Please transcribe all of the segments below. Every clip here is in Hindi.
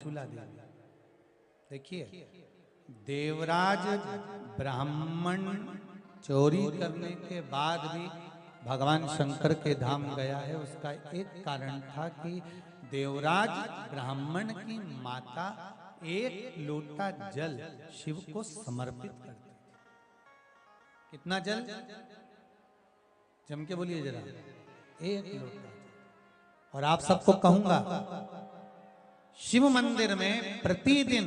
चूला देवी। देखिए, देवराज ब्राह्मण चोरी करने के बाद भी भगवान शंकर के धाम गया है। उसका एक कारण था कि देवराज ब्राह्मण की माता एक लोटा जल शिव को समर्पित करती थी। कितना जल? जम के बोलिए जरा। एक लोटा। और आप सबको कहूंगा, शिव मंदिर में प्रतिदिन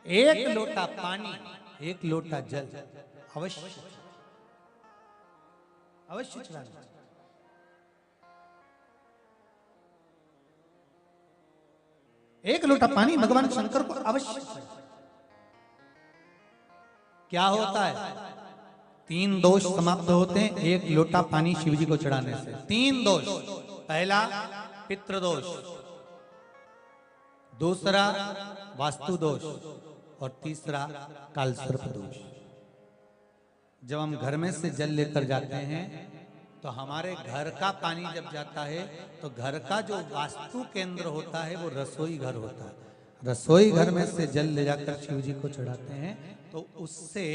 एक लोटा पानी, एक लोटा जल अवश्य अवश्य चढ़ाना। एक लोटा पानी भगवान शंकर को अवश्य। क्या होता है? 3 दोष समाप्त होते हैं एक लोटा पानी शिव जी को चढ़ाने से। 3 दोष। पहला पितृदोष, दूसरा वास्तु दोष और तीसरा कालसर्प दोष। जब हम घर में से जल लेकर जाते हैं तो हमारे घर का पानी जब जाता है तो घर का जो वास्तु केंद्र होता है वो रसोई घर होता है। रसोई घर में से जल ले जाकर शिव जी को चढ़ाते हैं तो उससे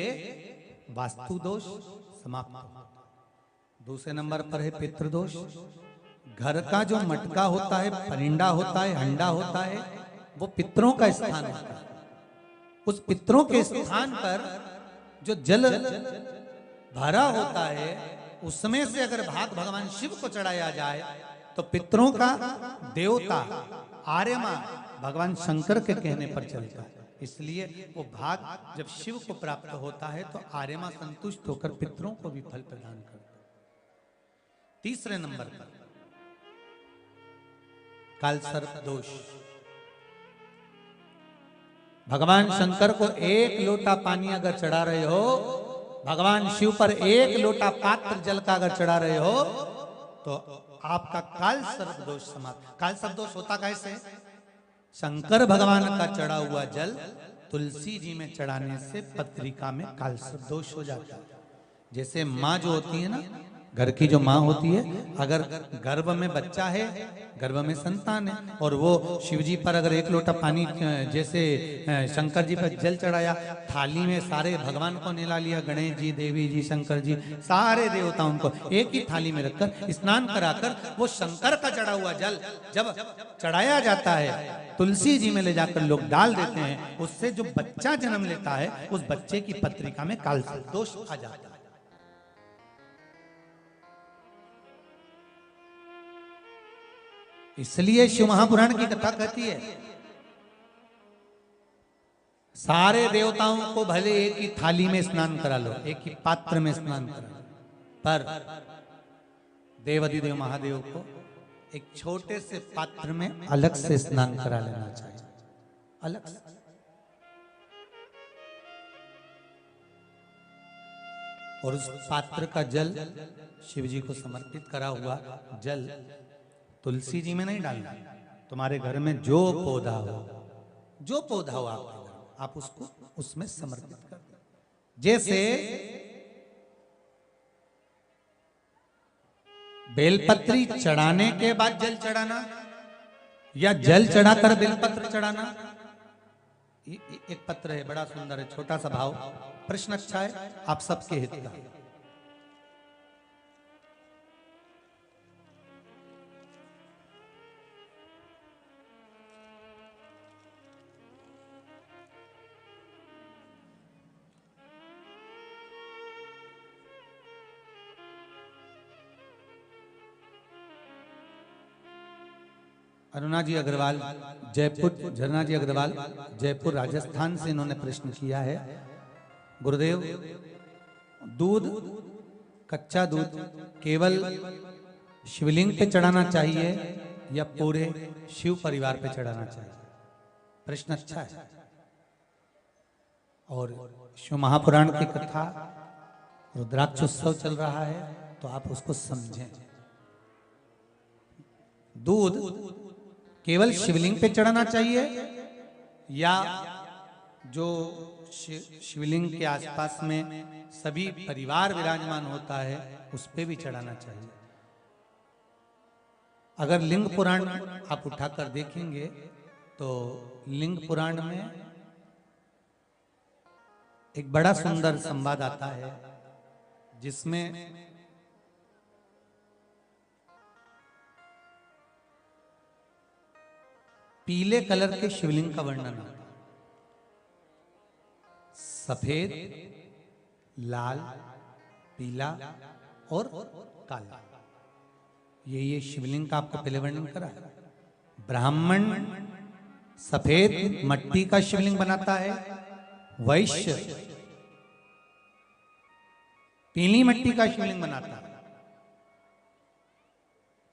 वास्तु दोष समाप्त होता है। दूसरे नंबर पर है पितृदोष। घर का जो मटका होता है, परिंडा होता है, हंडा होता है, वो पितरों का स्थान होता है। उस पितरों के स्थान पर जो जल भरा होता है उसमें से अगर भाग भगवान शिव को चढ़ाया जाए तो पितरों का देवता आर्यमा भगवान शंकर के कहने पर चलता है। इसलिए वो भाग जब शिव को प्राप्त होता है तो आर्यमा संतुष्ट होकर पितरों को भी फल प्रदान करता है। तीसरे नंबर पर कालसर्प दोष। भगवान शंकर को एक लोटा पानी अगर चढ़ा रहे हो, भगवान शिव पर एक लोटा पात्र जल का अगर चढ़ा रहे हो तो आपका कालसर्प दोष समाप्त। कालसर्प दोष होता कैसे? शंकर भगवान का चढ़ा हुआ जल तुलसी जी में चढ़ाने से पत्रिका में कालसर्प दोष हो जाता है। जैसे माँ जो होती है ना, घर की जो माँ होती है, अगर गर्भ में बच्चा है, गर्भ में संतान है, और वो शिव जी पर अगर एक लोटा पानी जैसे शंकर जी पर जल चढ़ाया, थाली में सारे भगवान को निला लिया, गणेश जी, देवी जी, शंकर जी, सारे देवताओं को एक ही थाली में रखकर स्नान कराकर वो शंकर का चढ़ा हुआ जल जब चढ़ाया जाता है तुलसी जी में ले जाकर लोग डाल देते हैं, उससे जो बच्चा जन्म लेता है उस बच्चे की पत्रिका में कालसर्प दोष आ जाता है। इसलिए शिव महापुराण की कथा कहती है सारे देवताओं को भले एक ही थाली में स्नान करा लो, एक ही पात्र में स्नान करा लो, पर देवाधिदेव महादेव को एक छोटे से पात्र में अलग से स्नान करा लेना चाहिए, अलग से। और उस पात्र का जल शिव जी को समर्पित करा हुआ जल तुलसी जी में नहीं डालना। तुम्हारे घर में जो पौधा हो, जो पौधा हो आपके घर, आप उसको उसमें समर्पित कर दो। जैसे बेलपत्री चढ़ाने के बाद जल चढ़ाना या जल चढ़ाकर बेलपत्र चढ़ाना। एक पत्र है, बड़ा सुंदर है, छोटा सा भाव, प्रश्न अच्छा है, आप सबके हित का। अरुणा जी अग्रवाल जयपुर, झरना जी अग्रवाल जयपुर राजस्थान से इन्होंने प्रश्न किया है, गुरुदेव दूध, कच्चा दूध केवल शिवलिंग पे चढ़ाना चाहिए या पूरे शिव परिवार पे चढ़ाना चाहिए? प्रश्न अच्छा है। और शिव महापुराण की कथा रुद्राक्ष उत्सव चल रहा है तो आप उसको समझें। दूध केवल शिवलिंग पे चढ़ाना चाहिए या जो शिवलिंग के आसपास में सभी परिवार विराजमान होता है उस पे भी चढ़ाना चाहिए? अगर लिंग पुराण आप उठाकर देखेंगे तो लिंग पुराण में एक बड़ा सुंदर संवाद आता है जिसमें पीले कलर के शिवलिंग का वर्णन आता है। सफेद, लाल, पीला और काला, ये शिवलिंग का आपको पहले वर्णन करा। ब्राह्मण सफेद मट्टी का शिवलिंग बनाता है, वैश्य पीली मट्टी का शिवलिंग बनाता है,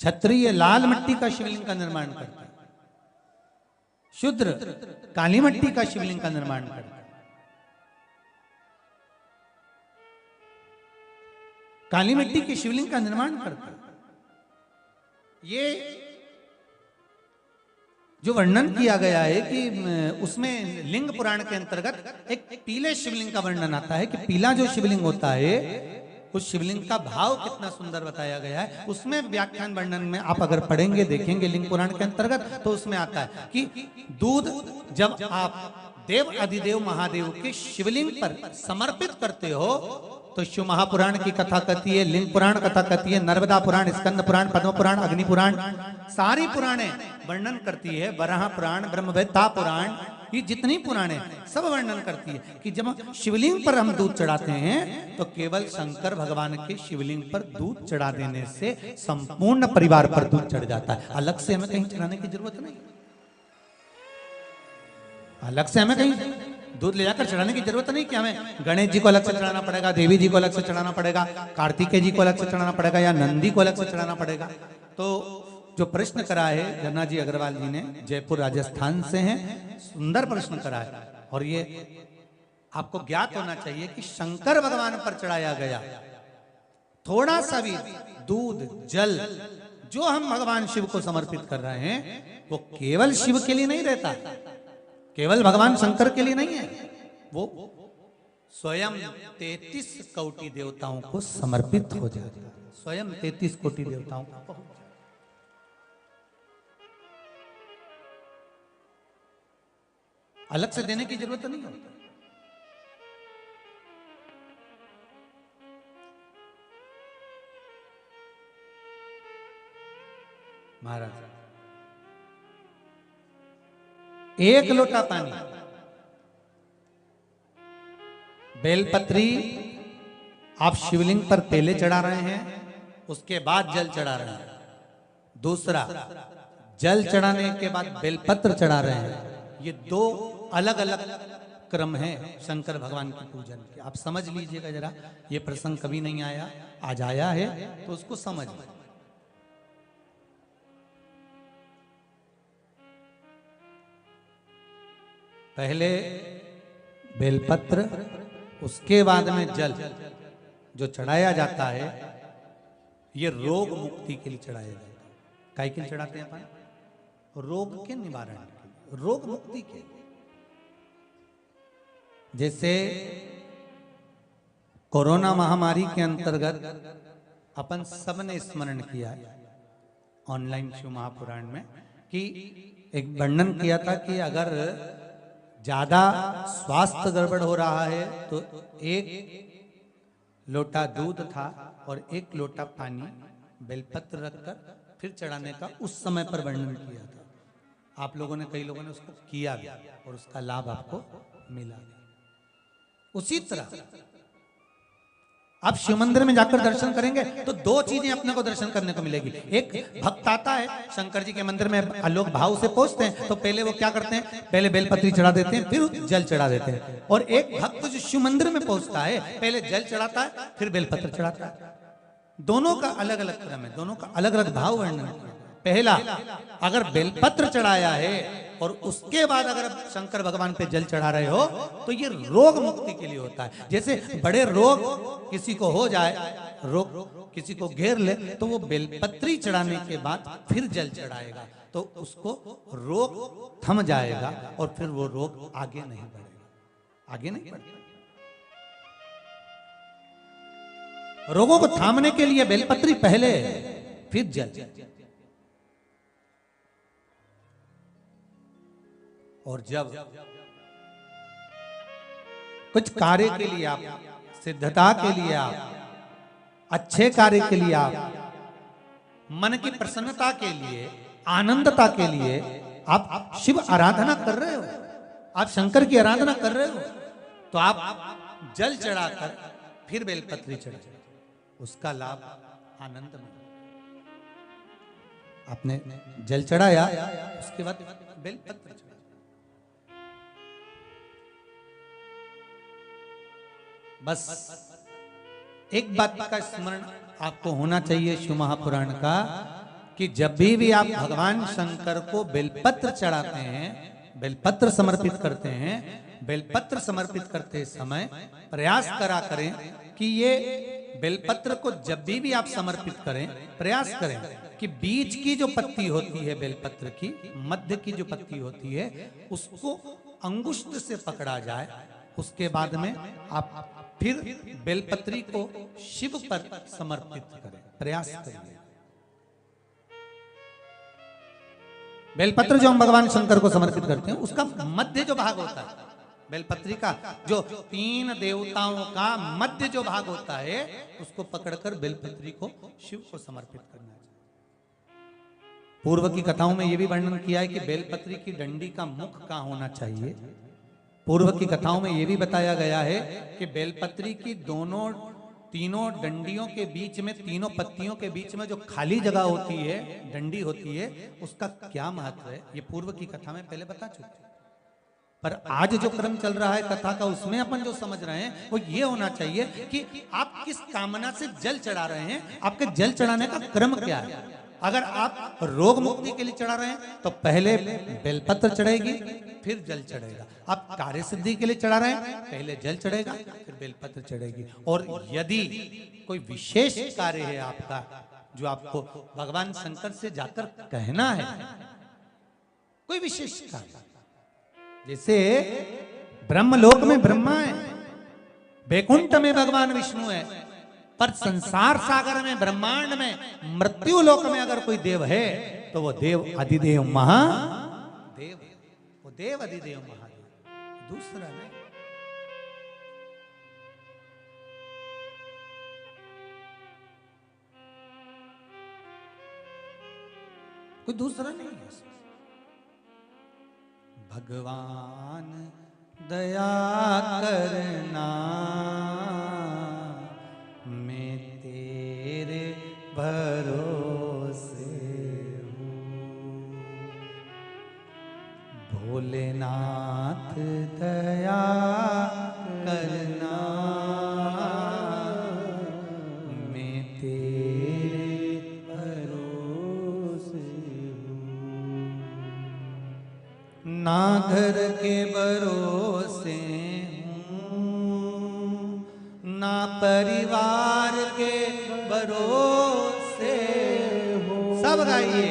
क्षत्रिय लाल मट्टी का शिवलिंग का निर्माण करता है, शूद्र काली मट्टी का शिवलिंग का निर्माण करता है। काली मिट्टी के शिवलिंग का निर्माण करता है। ये जो वर्णन किया गया है कि उसमें लिंग पुराण के अंतर्गत एक पीले शिवलिंग का वर्णन आता है कि पीला जो शिवलिंग होता है उस शिवलिंग का भाव कितना सुंदर बताया गया है। उसमें व्याख्यान वर्णन में आप अगर पढ़ेंगे देखेंगे लिंग पुराण के अंतर्गत तो उसमें आता है कि दूध जब आप देव अधिदेव महादेव के शिवलिंग पर समर्पित करते हो तो शिव महापुराण की कथा कहती है, लिंग पुराण कथा कहती है, नर्मदा पुराण, स्कंद पुराण, पद्म पुराण, अग्नि पुराण, सारी पुराणे वर्णन करती है। वराह पुराण, ब्रह्मवेत्ता पुराण, ये जितनी पुराणे सब वर्णन करती है कि जब शिवलिंग पर हम दूध चढ़ाते हैं तो केवल शंकर भगवान के शिवलिंग पर दूध चढ़ा देने से संपूर्ण परिवार पर दूध चढ़ जाता है। अलग से हमें कहीं चढ़ाने की जरूरत नहीं, अलग से हमें कहीं दूध ले जाकर चढ़ाने की जरूरत नहीं कि हमें गणेश जी को अलग से चढ़ाना पड़ेगा, देवी जी को अलग से चढ़ाना पड़ेगा, कार्तिकेय जी को अलग से चढ़ाना पड़ेगा या नंदी को अलग से चढ़ाना पड़ेगा। तो जो प्रश्न करा है धन्ना जी अग्रवाल जी ने, जयपुर राजस्थान से हैं, सुंदर प्रश्न करा है। और ये आपको ज्ञात होना चाहिए कि शंकर भगवान पर चढ़ाया गया थोड़ा सा भी दूध जल जो हम भगवान शिव को समर्पित कर रहे हैं वो केवल शिव के लिए नहीं रहता, केवल भगवान शंकर के लिए नहीं है, वो स्वयं 33 कोटि देवताओं को समर्पित हो जाता है, स्वयं 33 कोटि देवताओं को। अलग से देने की जरूरत नहीं होती। महाराज एक लोटा पानी, बेलपत्री आप शिवलिंग पर पहले चढ़ा रहे हैं, उसके बाद जल चढ़ा रहे हैं। दूसरा, जल चढ़ाने के बाद बेलपत्र चढ़ा रहे हैं। ये दो अलग अलग क्रम है शंकर भगवान के पूजन के। आप समझ लीजिएगा जरा, ये प्रसंग कभी नहीं आया, आज आया है तो उसको समझ लीजिए। पहले बेलपत्र, उसके बाद में जल जो चढ़ाया जाता है ये रोग मुक्ति के लिए चढ़ाया जाता है। काय के लिए चढ़ाते हैं अपन? रोग के निवारण के लिए, रोग मुक्ति के लिए। जैसे कोरोना महामारी के अंतर्गत अपन सबने स्मरण किया ऑनलाइन शिव महापुराण में कि एक वर्णन किया था कि अगर ज्यादा स्वास्थ्य गड़बड़ हो रहा है तो एक लोटा दूध था और एक लोटा पानी बेलपत्र रखकर फिर चढ़ाने का उस समय पर वर्णन किया था। आप लोगों ने, कई लोगों ने उसको किया भी और उसका लाभ आपको मिला। उसी तरह आप शिव मंदिर में जाकर दर्शन करेंगे तो दो चीजें अपने को दर्शन करने को मिलेगी। एक भक्त आता है शंकर जी के मंदिर में, आलोक भाव से पहुंचते हैं तो पहले वो क्या करते हैं, पहले बेलपत्री चढ़ा देते हैं फिर जल चढ़ा देते हैं। और एक भक्त जो शिव मंदिर में पहुंचता है पहले जल चढ़ाता है फिर बेलपत्र चढ़ाता है। दोनों का अलग अलग क्रम है, दोनों का अलग अलग भाव वर्णन है। पहला, अगर बेलपत्र चढ़ाया है और उसके बाद अगर शंकर भगवान पे जल चढ़ा रहे हो तो ये रोग मुक्ति के लिए होता है। जैसे बड़े रोग किसी को हो जाए, रोग किसी को घेर ले तो वो बेलपत्री चढ़ाने के बाद फिर जल चढ़ाएगा तो उसको रोग थम जाएगा और फिर वो रोग आगे नहीं बढ़ेगा, आगे नहीं बढ़ेगा। रोगों को थामने के लिए बेलपत्री पहले फिर जल। और जब कुछ कार्य के लिए आप, सिद्धता के लिए आप, अच्छे कार्य के लिए आप, मन की प्रसन्नता के लिए, आनंदता के लिए आप शिव आराधना कर रहे हो, आप शंकर की आराधना कर रहे हो, तो आप जल चढ़ाकर फिर बेलपत्री चढ़ाए, उसका लाभ आनंद में। आपने जल चढ़ाया, उसके बाद बेलपत्र चढ़ाया। बस एक बात का स्मरण आपको होना चाहिए शिव महापुराण का, कि जब भी आप भगवान शंकर को बेलपत्र चढ़ाते हैं, बेलपत्र समर्पित करते हैं, बेलपत्र समर्पित करते समय प्रयास करा करें कि ये बेलपत्र को जब भी आप समर्पित करें, प्रयास करें कि बीच की जो पत्ती होती है बेलपत्र की, मध्य की जो पत्ती होती है, उसको अंगुष्ठ से पकड़ा जाए। उसके बाद में आप फिर बेलपत्री को शिव पर समर्पित करें, प्रयास करिए। बेलपत्र जो हम भगवान शंकर को समर्पित करते हैं, उसका मध्य जो भाग होता है बेलपत्री का, जो 3 देवताओं का मध्य जो भाग होता है, उसको पकड़कर बेलपत्री को शिव को समर्पित करना चाहिए। पूर्व की कथाओं में यह भी वर्णन किया है कि बेलपत्री की डंडी का मुख कहां होना चाहिए। पूर्व की कथाओं में यह भी बताया गया है कि बेलपत्री की तीनों डंडियों के बीच में, तीनों पत्तियों के बीच में जो खाली जगह होती है, डंडी होती है, उसका क्या महत्व है, ये पूर्व की कथा में पहले बता चुके। पर आज जो क्रम चल रहा है कथा का, उसमें अपन जो समझ रहे हैं वो ये होना चाहिए कि आप किस कामना से जल चढ़ा रहे हैं, आपके जल चढ़ाने का क्रम क्या है। अगर आप रोग मुक्ति के लिए चढ़ा रहे हैं तो पहले बेलपत्र चढ़ेगी, फिर जल चढ़ेगा। आप कार्य सिद्धि के लिए चढ़ा रहे हैं, पहले जल चढ़ेगा, फिर बेलपत्र चढ़ेगी। और यदि कोई विशेष कार्य है आपका, जो आपको भगवान शंकर से जाकर कहना है, कोई विशेष कार्य, जैसे ब्रह्मलोक में ब्रह्मा है, बैकुंठ में भगवान विष्णु है, पर संसार सागर में, ब्रह्मांड में, मृत्यु लोक में अगर कोई देव है तो वो देव अधिदेव महादेव, वो देव अधिदेव महादेव, दूसरा नहीं। कोई दूसरा नहीं है। भगवान दया करना, मैं तेरे भरोसे हूँ। भोलेनाथ दया करना, मैं तेरे भरोसे हूँ। ना घर के भरोसे हूँ, ना परिवार के भरोसे हूँ। सब गाइए।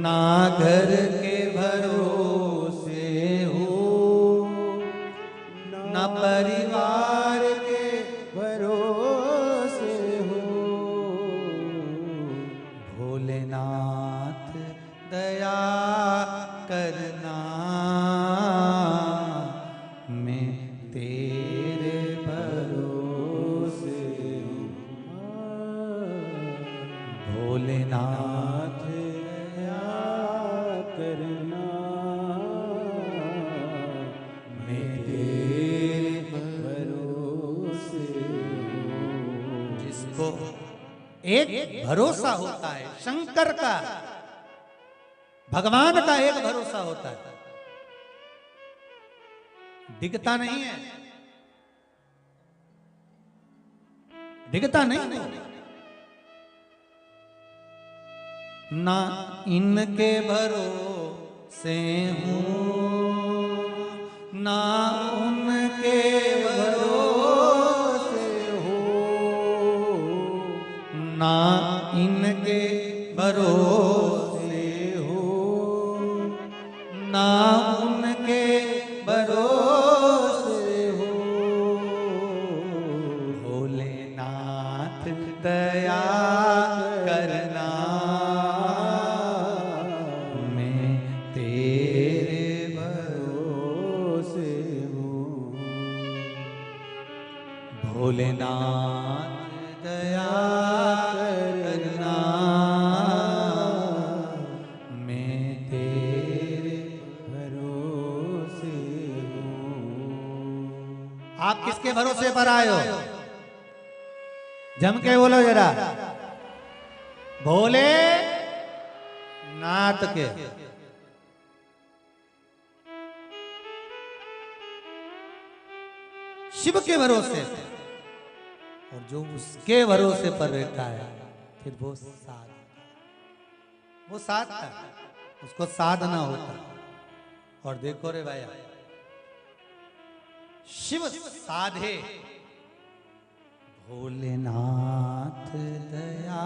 ना घर के भरोसे हूँ, ना परिवार के भरोसे हूँ। भोलेनाथ दया करना, मैं तेरे भरोसे हूँ। भोलेनाथ दया करना, मैं तेरे भरोसे हूँ। जिसको एक भरोसा होता है शंकर का, भगवान का एक भरोसा होता है, दिखता नहीं है, दिखता नहीं है। ना इनके भरोसे हूँ, ना उनके भरोसे हूँ, ना इनके भरोसे हूँ, ना उनके भरोसे हूँ। भोलेनाथ दया करना, मैं तेरे भोलेनाथ दया करना, मैं तेरे भरोसे हूँ। आप किसके भरोसे पर आए हो? जम के बोलो जरा। भोले नाथ के। शिव के भरोसे, और जो उसके भरोसे पर रहता है फिर वो साधता है, उसको साधना होता। और देखो रे भाई, शिव साधे भोलेनाथ दया